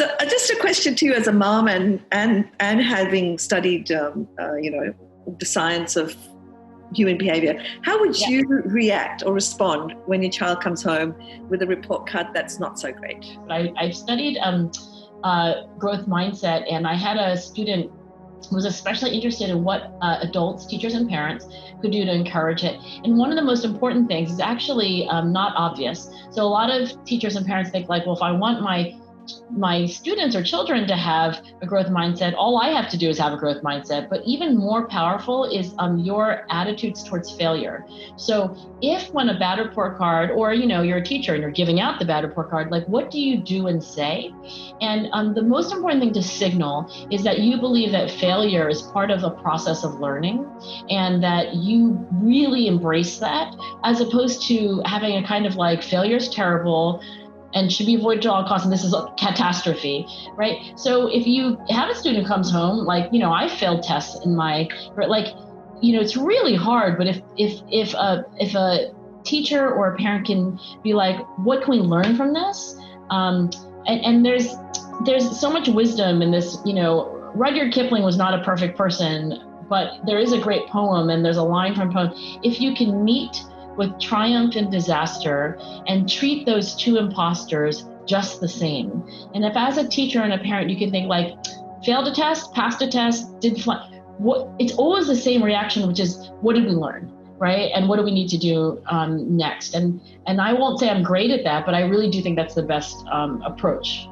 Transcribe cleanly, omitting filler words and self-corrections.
So just a question to you as a mom and having studied, the science of human behavior, how would you react or respond when your child comes home with a report card that's not so great? I've studied growth mindset, and I had a student who was especially interested in what adults, teachers, and parents could do to encourage it. And one of the most important things is actually not obvious. So a lot of teachers and parents think like, well, if I want my students or children to have a growth mindset, all I have to do is have a growth mindset. But even more powerful is your attitudes towards failure. So if when a bad report card, or you're a teacher and you're giving out the bad report card, like what do you do and say? And the most important thing to signal is that you believe that failure is part of a process of learning, and that you really embrace that, as opposed to having a kind of like failure is terrible and should be avoided at all costs, and this is a catastrophe, right? So if you have a student who comes home, like, I failed tests in it's really hard, but if a teacher or a parent can be like, what can we learn from this? And there's so much wisdom in this, Rudyard Kipling was not a perfect person, but there is a great poem, and there's a line from a poem: if you can meet with triumph and disaster and treat those two imposters just the same. And if as a teacher and a parent, you can think like, failed a test, passed a test, did fine. It's always the same reaction, which is, what did we learn, right? And what do we need to do next? And I won't say I'm great at that, but I really do think that's the best approach.